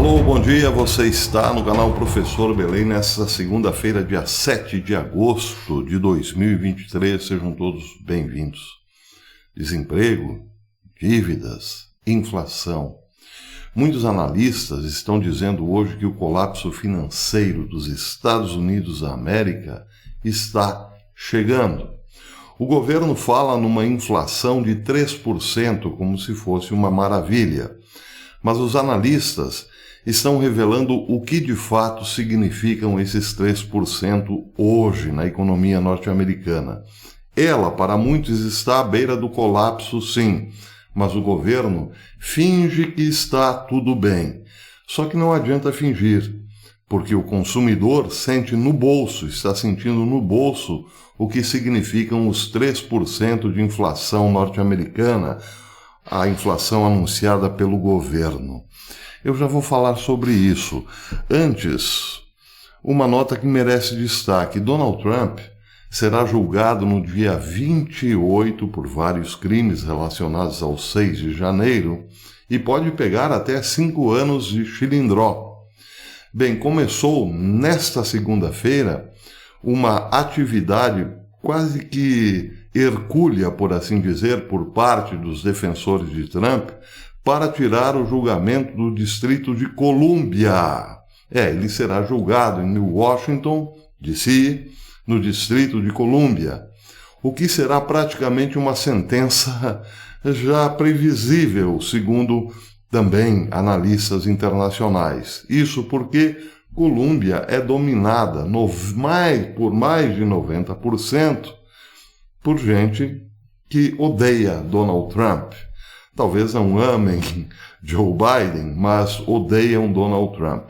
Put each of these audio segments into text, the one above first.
Alô, bom dia, você está no canal Professor Belém nesta segunda-feira, dia 7 de agosto de 2023, sejam todos bem-vindos. Desemprego, dívidas, inflação. Muitos analistas estão dizendo hoje que o colapso financeiro dos Estados Unidos da América está chegando. O governo fala numa inflação de 3% como se fosse uma maravilha, mas os analistas estão revelando o que de fato significam esses 3% hoje na economia norte-americana. Ela, para muitos, está à beira do colapso, sim, mas o governo finge que está tudo bem. Só que não adianta fingir, porque o consumidor sente no bolso, está sentindo no bolso o que significam os 3% de inflação norte-americana, a inflação anunciada pelo governo. Eu já vou falar sobre isso. Antes, uma nota que merece destaque. Donald Trump será julgado no dia 28 por vários crimes relacionados ao 6 de janeiro e pode pegar até 5 anos de xilindró. Bem, começou nesta segunda-feira uma atividade quase que hercúlea, por assim dizer, por parte dos defensores de Trump, para tirar o julgamento do Distrito de Colômbia. Ele será julgado em Washington, D.C., no Distrito de Colômbia, o que será praticamente uma sentença já previsível, segundo também analistas internacionais. Isso porque Colômbia é dominada por mais de 90% por gente que odeia Donald Trump. Talvez não amem Joe Biden, mas odeiam Donald Trump.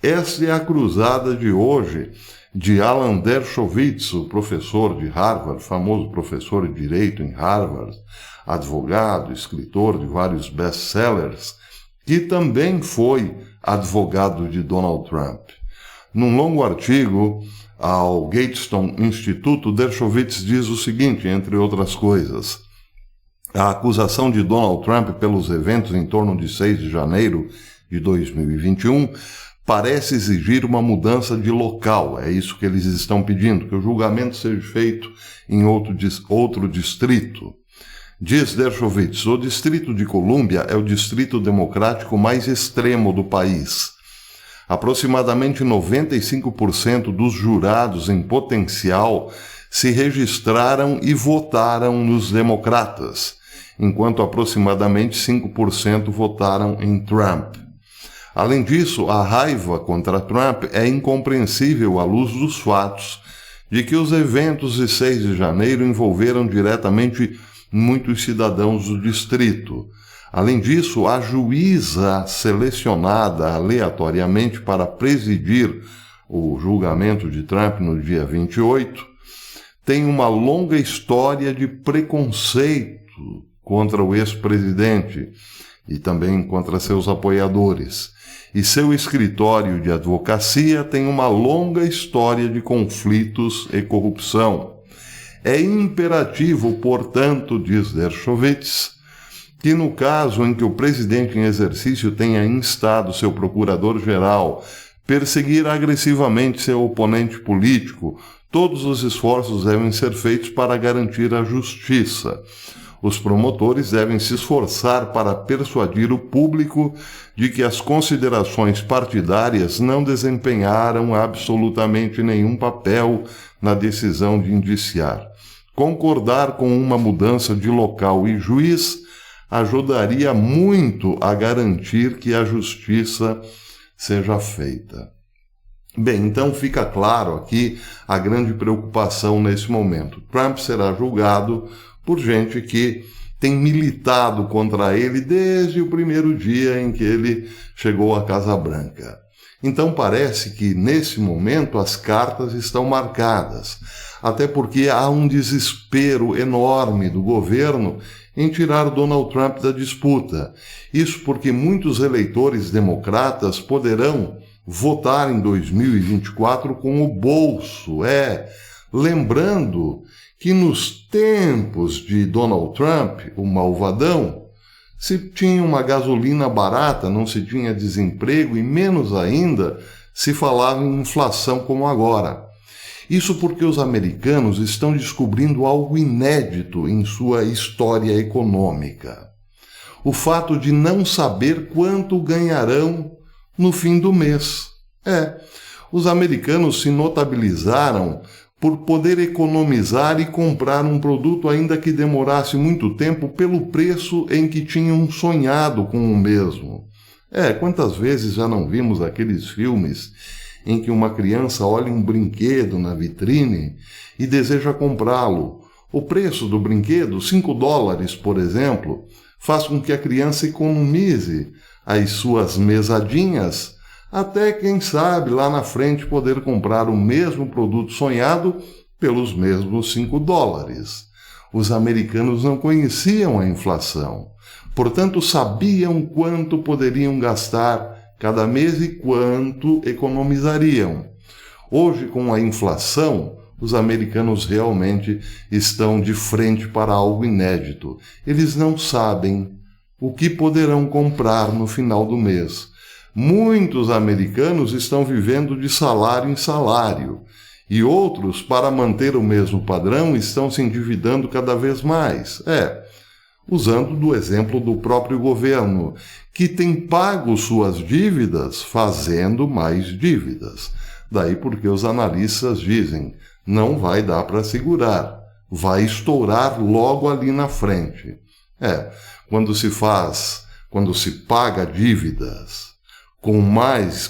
Esta é a cruzada de hoje de Alan Dershowitz, o professor de Harvard, famoso professor de direito em Harvard, advogado, escritor de vários best-sellers, que também foi advogado de Donald Trump. Num longo artigo ao Gatestone Instituto, Dershowitz diz o seguinte, entre outras coisas: a acusação de Donald Trump pelos eventos em torno de 6 de janeiro de 2021 parece exigir uma mudança de local. É isso que eles estão pedindo, que o julgamento seja feito em outro distrito. Diz Dershowitz, o Distrito de Colômbia é o distrito democrático mais extremo do país. Aproximadamente 95% dos jurados em potencial se registraram e votaram nos democratas, enquanto aproximadamente 5% votaram em Trump. Além disso, a raiva contra Trump é incompreensível à luz dos fatos de que os eventos de 6 de janeiro envolveram diretamente muitos cidadãos do distrito. Além disso, a juíza selecionada aleatoriamente para presidir o julgamento de Trump no dia 28 tem uma longa história de preconceito contra o ex-presidente e também contra seus apoiadores. E seu escritório de advocacia tem uma longa história de conflitos e corrupção. É imperativo, portanto, diz Dershowitz, que no caso em que o presidente em exercício tenha instado seu procurador-geral perseguir agressivamente seu oponente político, todos os esforços devem ser feitos para garantir a justiça. Os promotores devem se esforçar para persuadir o público de que as considerações partidárias não desempenharam absolutamente nenhum papel na decisão de indiciar. Concordar com uma mudança de local e juiz ajudaria muito a garantir que a justiça seja feita. Bem, então fica claro aqui a grande preocupação nesse momento. Trump será julgado por gente que tem militado contra ele desde o primeiro dia em que ele chegou à Casa Branca. Então parece que, nesse momento, as cartas estão marcadas, até porque há um desespero enorme do governo em tirar Donald Trump da disputa. Isso porque muitos eleitores democratas poderão votar em 2024 com o bolso, lembrando que nos tempos de Donald Trump, o malvadão, Se tinha uma gasolina barata, não se tinha desemprego e menos ainda se falava em inflação como agora. Isso porque os americanos estão descobrindo algo inédito em sua história econômica. O fato de não saber quanto ganharão no fim do mês. Os americanos se notabilizaram por poder economizar e comprar um produto ainda que demorasse muito tempo pelo preço em que tinham sonhado com o mesmo. Quantas vezes já não vimos aqueles filmes em que uma criança olha um brinquedo na vitrine e deseja comprá-lo. O preço do brinquedo, $5, por exemplo, faz com que a criança economize as suas mesadinhas até, quem sabe, lá na frente poder comprar o mesmo produto sonhado pelos mesmos $5. Os americanos não conheciam a inflação, portanto sabiam quanto poderiam gastar cada mês e quanto economizariam. Hoje, com a inflação, os americanos realmente estão de frente para algo inédito. Eles não sabem o que poderão comprar no final do mês. Muitos americanos estão vivendo de salário em salário e outros, para manter o mesmo padrão, estão se endividando cada vez mais. Usando do exemplo do próprio governo, que tem pago suas dívidas fazendo mais dívidas. Daí porque os analistas dizem, não vai dar para segurar, vai estourar logo ali na frente. Quando se paga dívidas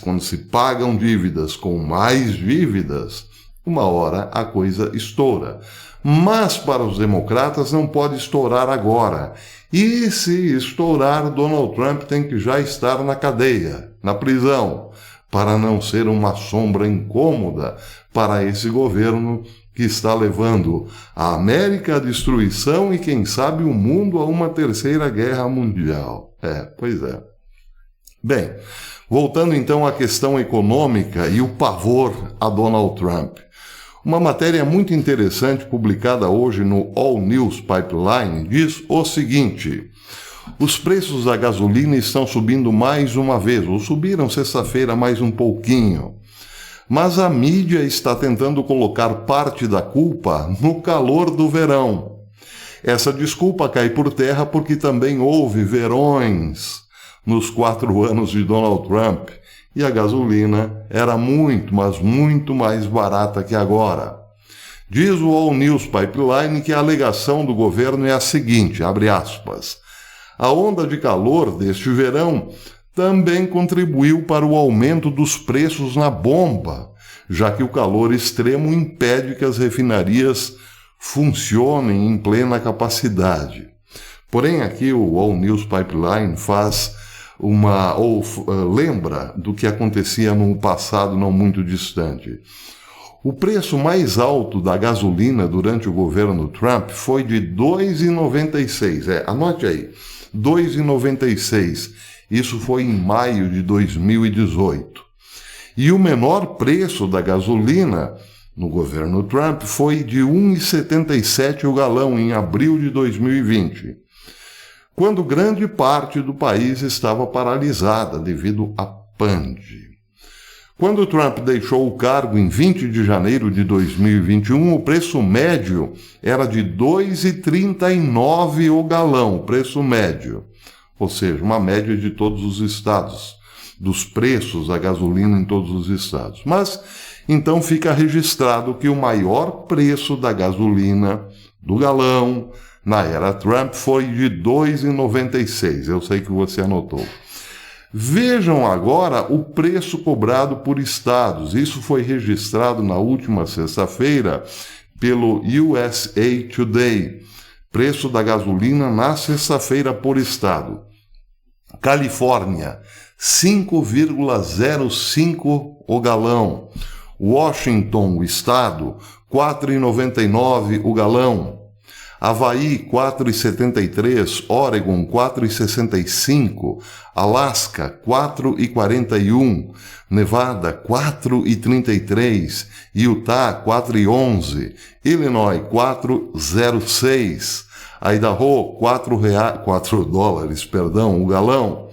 quando se pagam dívidas com mais dívidas, uma hora a coisa estoura. Mas para os democratas não pode estourar agora. E se estourar, Donald Trump tem que já estar na cadeia, na prisão, para não ser uma sombra incômoda para esse governo que está levando a América à destruição e, quem sabe, o mundo a uma terceira guerra mundial. Pois é. Bem, voltando então à questão econômica e o pavor a Donald Trump. Uma matéria muito interessante publicada hoje no All News Pipeline diz o seguinte: os preços da gasolina estão subindo mais uma vez, ou subiram sexta-feira mais um pouquinho. Mas a mídia está tentando colocar parte da culpa no calor do verão. Essa desculpa cai por terra porque também houve verões nos 4 anos de Donald Trump. E a gasolina era muito, mas muito mais barata que agora. Diz o All News Pipeline que a alegação do governo é a seguinte, abre aspas, a onda de calor deste verão também contribuiu para o aumento dos preços na bomba, já que o calor extremo impede que as refinarias funcionem em plena capacidade. Porém, aqui o All News Pipeline lembra do que acontecia no passado não muito distante. O preço mais alto da gasolina durante o governo Trump foi de R$ 2,96. Anote aí, R$ 2,96. Isso foi em maio de 2018. E o menor preço da gasolina no governo Trump foi de R$ 1,77 o galão em abril de 2020. Quando grande parte do país estava paralisada devido à pandemia. Quando Trump deixou o cargo em 20 de janeiro de 2021, o preço médio era de R$ 2,39 o galão, preço médio. Ou seja, uma média de todos os estados, dos preços da gasolina em todos os estados. Mas, então fica registrado que o maior preço da gasolina, do galão, na era Trump foi de R$ 2,96. Eu sei que você anotou. Vejam agora o preço cobrado por estados. Isso foi registrado na última sexta-feira pelo USA Today. Preço da gasolina na sexta-feira por estado. Califórnia, 5,05 o galão. Washington, o estado, 4,99 o galão. Havaí, 4,73, Oregon, 4,65, Alasca, 4,41, Nevada, 4,33, Utah, 4,11, Illinois, 4,06, Idaho, $4 o galão.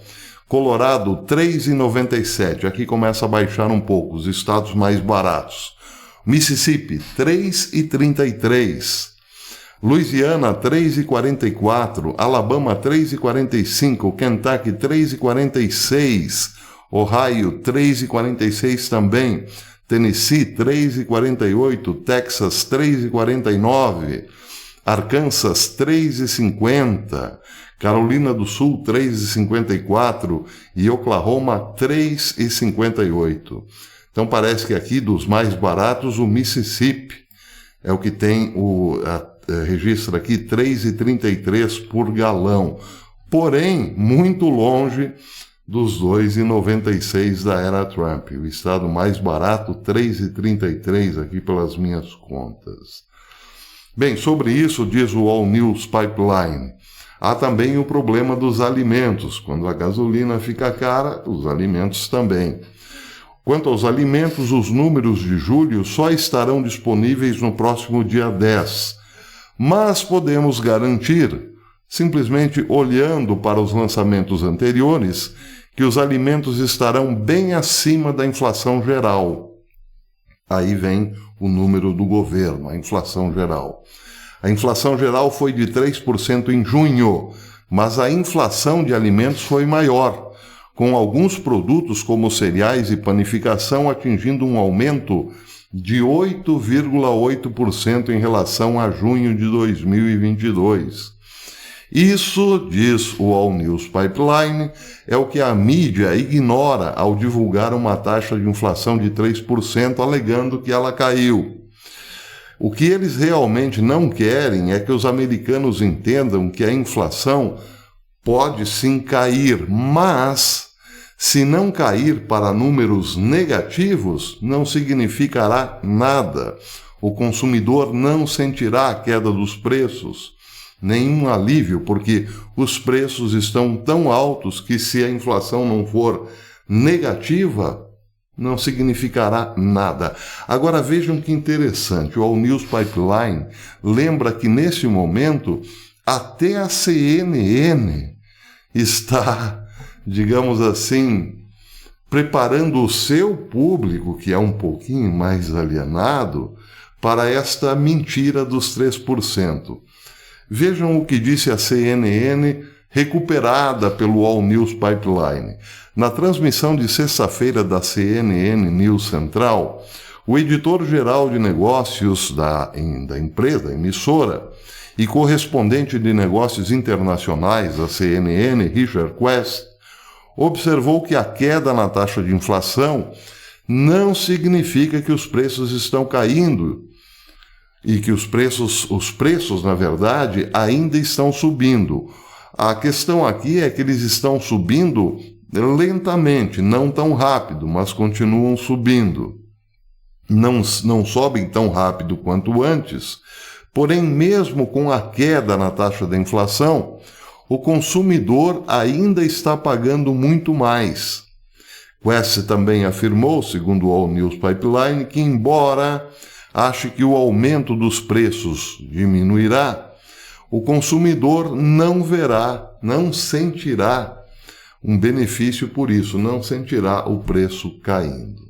Colorado, $3,97. Aqui começa a baixar um pouco, os estados mais baratos. Mississippi, $3,33. Louisiana, $3,44. Alabama, $3,45. Kentucky, $3,46. Ohio, $3,46 também. Tennessee, $3,48. Texas, $3,49. Arkansas, $3,50. Carolina do Sul, $3,54. E Oklahoma, $3,58. Então parece que aqui dos mais baratos, o Mississippi é o que tem registra aqui $3,33 por galão. Porém, muito longe dos $2,96 da era Trump. O estado mais barato, $3,33 aqui pelas minhas contas. Bem, sobre isso diz o All News Pipeline. Há também o problema dos alimentos. Quando a gasolina fica cara, os alimentos também. Quanto aos alimentos, os números de julho só estarão disponíveis no próximo dia 10. Mas podemos garantir, simplesmente olhando para os lançamentos anteriores, que os alimentos estarão bem acima da inflação geral. Aí vem o número do governo, a inflação geral. A inflação geral foi de 3% em junho, mas a inflação de alimentos foi maior, com alguns produtos como cereais e panificação atingindo um aumento de 8,8% em relação a junho de 2022. Isso, diz o All News Pipeline, é o que a mídia ignora ao divulgar uma taxa de inflação de 3%, alegando que ela caiu. O que eles realmente não querem é que os americanos entendam que a inflação pode sim cair, mas se não cair para números negativos, não significará nada. O consumidor não sentirá a queda dos preços, nenhum alívio, porque os preços estão tão altos que se a inflação não for negativa, não significará nada. Agora vejam que interessante, o All News Pipeline lembra que nesse momento até a CNN está, digamos assim, preparando o seu público, que é um pouquinho mais alienado, para esta mentira dos 3%. Vejam o que disse a CNN, recuperada pelo All News Pipeline. Na transmissão de sexta-feira da CNN News Central, o editor-geral de negócios da empresa, da emissora, e correspondente de negócios internacionais da CNN, Richard Quest, observou que a queda na taxa de inflação não significa que os preços estão caindo e que os preços, na verdade, ainda estão subindo. A questão aqui é que eles estão subindo lentamente, não tão rápido, mas continuam subindo. Não sobem tão rápido quanto antes, porém, mesmo com a queda na taxa da inflação, o consumidor ainda está pagando muito mais. Quest também afirmou, segundo o All News Pipeline, que embora ache que o aumento dos preços diminuirá, o consumidor não sentirá um benefício por isso, não sentirá o preço caindo.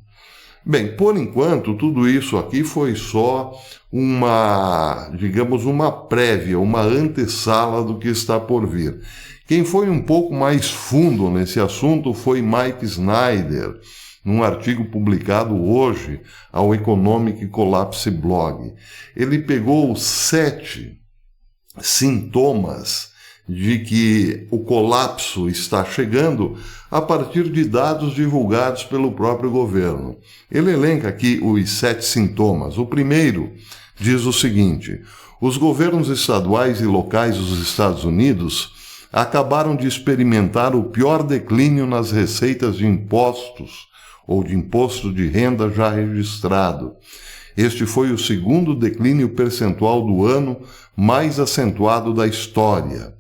Bem, por enquanto, tudo isso aqui foi só uma prévia, uma antessala do que está por vir. Quem foi um pouco mais fundo nesse assunto foi Mike Snyder, num artigo publicado hoje ao Economic Collapse Blog. Ele pegou 7 sintomas de que o colapso está chegando a partir de dados divulgados pelo próprio governo. Ele elenca aqui os 7 sintomas. O primeiro diz o seguinte: os governos estaduais e locais dos Estados Unidos acabaram de experimentar o pior declínio nas receitas de impostos ou de imposto de renda já registrado. Este foi o segundo declínio percentual do ano mais acentuado da história.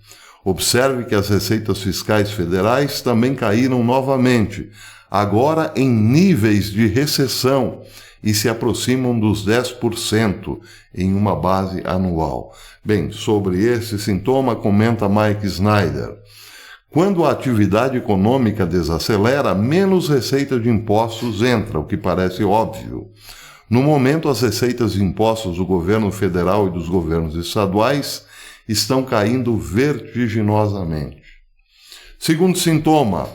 Observe que as receitas fiscais federais também caíram novamente, agora em níveis de recessão, e se aproximam dos 10% em uma base anual. Bem, sobre esse sintoma, comenta Mike Snyder: quando a atividade econômica desacelera, menos receita de impostos entra, o que parece óbvio. No momento, as receitas de impostos do governo federal e dos governos estaduais estão caindo vertiginosamente. Segundo sintoma,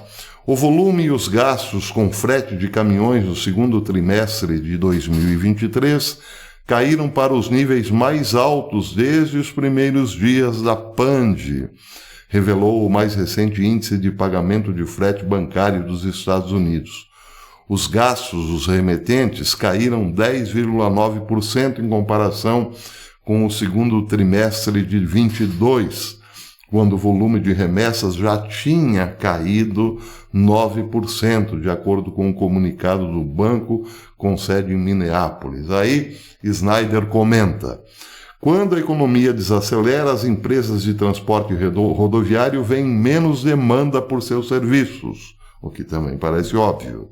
o volume e os gastos com frete de caminhões no segundo trimestre de 2023 caíram para os níveis mais altos desde os primeiros dias da PAND, revelou o mais recente índice de pagamento de frete bancário dos Estados Unidos. Os gastos dos remetentes caíram 10,9% em comparação com o segundo trimestre de 2022, quando o volume de remessas já tinha caído 9%, de acordo com o comunicado do banco com sede em Minneapolis. Aí, Snyder comenta: quando a economia desacelera, as empresas de transporte rodoviário veem menos demanda por seus serviços, o que também parece óbvio.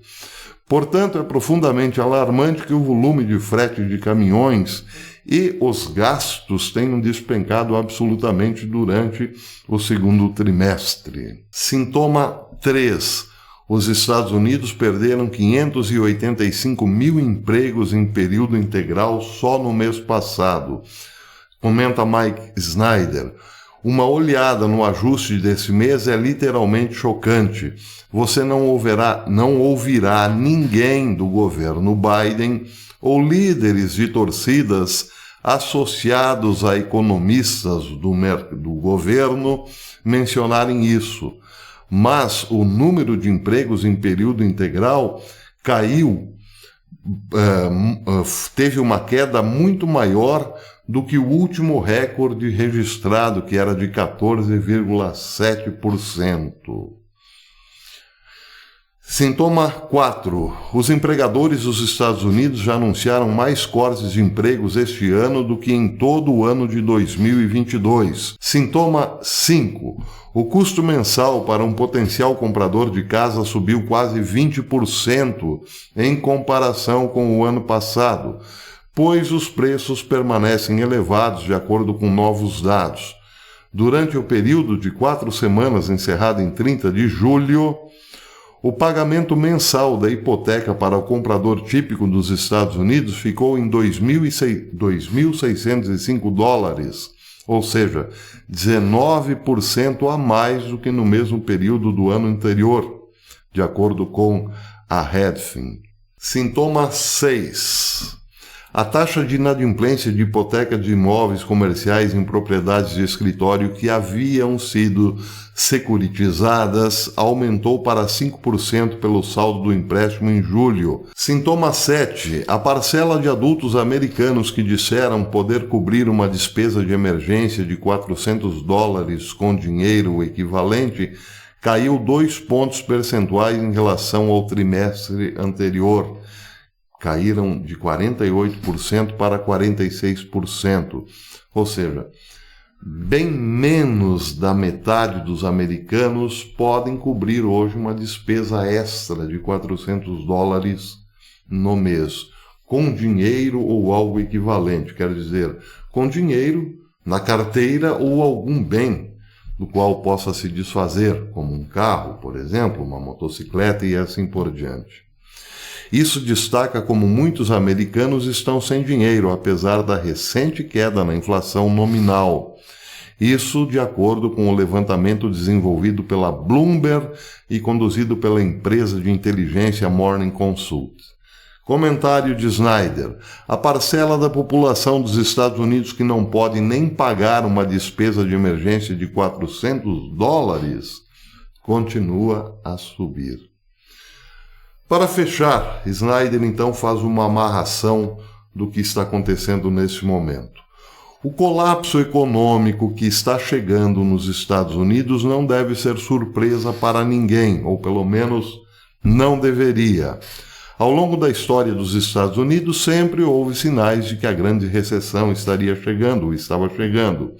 Portanto, é profundamente alarmante que o volume de frete de caminhões e os gastos tenham despencado absolutamente durante o segundo trimestre. Sintoma 3. Os Estados Unidos perderam 585 mil empregos em período integral só no mês passado. Comenta Mike Snyder: uma olhada no ajuste desse mês é literalmente chocante. Você não ouvirá ninguém do governo Biden ou líderes de torcidas associados a economistas do governo mencionarem isso. Mas o número de empregos em período integral caiu, teve uma queda muito maior do que o último recorde registrado, que era de 14,7%. Sintoma 4. Os empregadores dos Estados Unidos já anunciaram mais cortes de empregos este ano do que em todo o ano de 2022. Sintoma 5. O custo mensal para um potencial comprador de casa subiu quase 20% em comparação com o ano passado, pois os preços permanecem elevados de acordo com novos dados. Durante o período de 4 semanas encerrado em 30 de julho, o pagamento mensal da hipoteca para o comprador típico dos Estados Unidos ficou em $2.605, ou seja, 19% a mais do que no mesmo período do ano anterior, de acordo com a Redfin. Sintoma 6. A taxa de inadimplência de hipoteca de imóveis comerciais em propriedades de escritório que haviam sido securitizadas aumentou para 5% pelo saldo do empréstimo em julho. Sintoma 7. A parcela de adultos americanos que disseram poder cobrir uma despesa de emergência de $400 com dinheiro equivalente caiu 2 pontos percentuais em relação ao trimestre anterior. Caíram de 48% para 46%, ou seja, bem menos da metade dos americanos podem cobrir hoje uma despesa extra de $400 no mês, com dinheiro ou algo equivalente, quer dizer, com dinheiro na carteira ou algum bem do qual possa se desfazer, como um carro, por exemplo, uma motocicleta e assim por diante. Isso destaca como muitos americanos estão sem dinheiro, apesar da recente queda na inflação nominal. Isso de acordo com o levantamento desenvolvido pela Bloomberg e conduzido pela empresa de inteligência Morning Consult. Comentário de Snyder: a parcela da população dos Estados Unidos que não pode nem pagar uma despesa de emergência de $400 continua a subir. Para fechar, Snyder então faz uma amarração do que está acontecendo neste momento. O colapso econômico que está chegando nos Estados Unidos não deve ser surpresa para ninguém, ou pelo menos não deveria. Ao longo da história dos Estados Unidos, sempre houve sinais de que a grande recessão estaria chegando, ou estava chegando.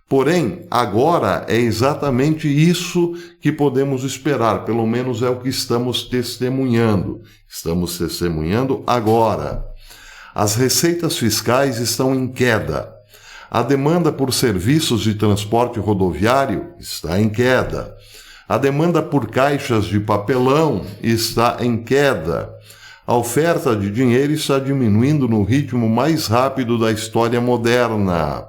Porém, agora é exatamente isso que podemos esperar, pelo menos é o que estamos testemunhando. Estamos testemunhando agora. As receitas fiscais estão em queda. A demanda por serviços de transporte rodoviário está em queda. A demanda por caixas de papelão está em queda. A oferta de dinheiro está diminuindo no ritmo mais rápido da história moderna.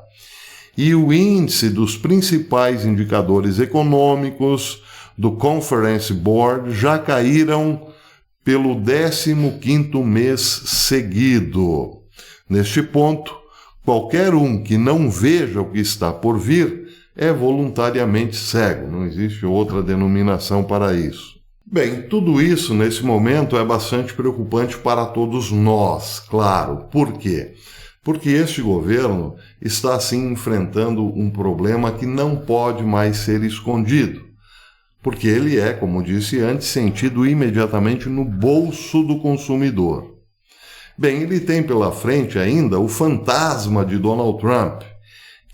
E o índice dos principais indicadores econômicos do Conference Board já caíram pelo 15º mês seguido. Neste ponto, qualquer um que não veja o que está por vir é voluntariamente cego. Não existe outra denominação para isso. Bem, tudo isso nesse momento é bastante preocupante para todos nós, claro. Por quê? Porque este governo está assim enfrentando um problema que não pode mais ser escondido. Porque ele é, como disse antes, sentido imediatamente no bolso do consumidor. Bem, ele tem pela frente ainda o fantasma de Donald Trump,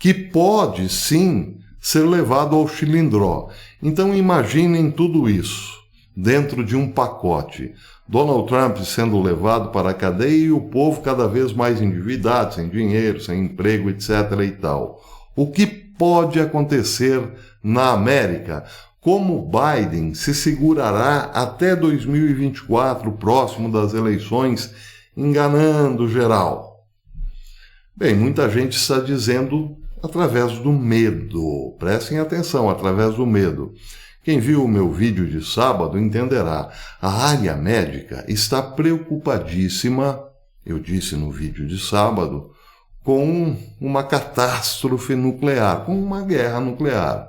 que pode sim ser levado ao chilindró. Então imaginem tudo isso dentro de um pacote. Donald Trump sendo levado para a cadeia e o povo cada vez mais endividado, sem dinheiro, sem emprego, etc. e tal. O que pode acontecer na América? Como Biden se segurará até 2024, próximo das eleições, enganando geral? Bem, muita gente está dizendo através do medo. Prestem atenção, através do medo. Quem viu o meu vídeo de sábado entenderá. A área médica está preocupadíssima, eu disse no vídeo de sábado, com uma catástrofe nuclear, com uma guerra nuclear.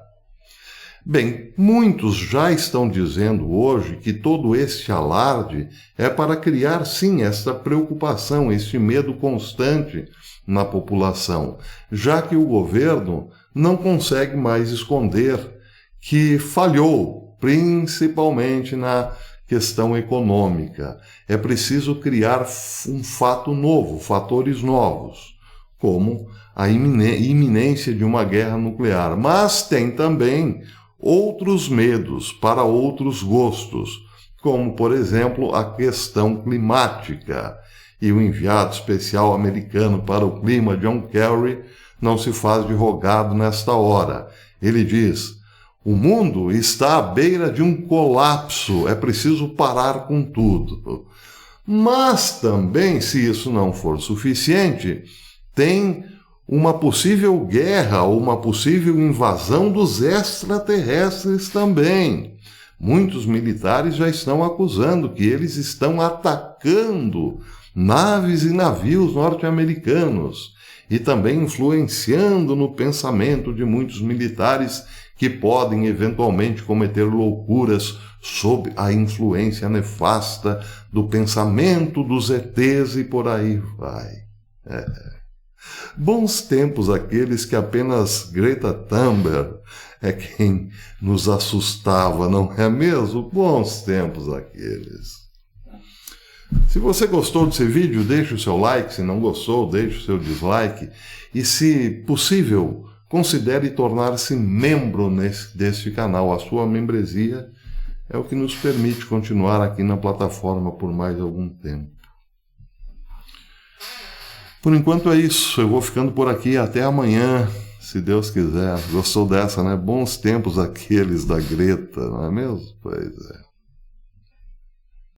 Bem, muitos já estão dizendo hoje que todo este alarde é para criar, sim, esta preocupação, este medo constante na população, já que o governo não consegue mais esconder que falhou, principalmente na questão econômica. É preciso criar um fato novo, fatores novos, como a iminência de uma guerra nuclear. Mas tem também outros medos para outros gostos, como, por exemplo, a questão climática. E o enviado especial americano para o clima, John Kerry, não se faz de rogado nesta hora. Ele diz: o mundo está à beira de um colapso, é preciso parar com tudo. Mas também, se isso não for suficiente, tem uma possível guerra ou uma possível invasão dos extraterrestres também. Muitos militares já estão acusando que eles estão atacando naves e navios norte-americanos e também influenciando no pensamento de muitos militares que podem eventualmente cometer loucuras sob a influência nefasta do pensamento dos ETs e por aí vai. Bons tempos aqueles que apenas Greta Thunberg é quem nos assustava, não é mesmo? Bons tempos aqueles. Se você gostou desse vídeo, deixe o seu like. Se não gostou, deixe o seu dislike. E, se possível, considere tornar-se membro deste canal. A sua membresia é o que nos permite continuar aqui na plataforma por mais algum tempo. Por enquanto é isso. Eu vou ficando por aqui. Até amanhã, se Deus quiser. Gostou dessa, né? Bons tempos aqueles da Greta, não é mesmo? Pois é.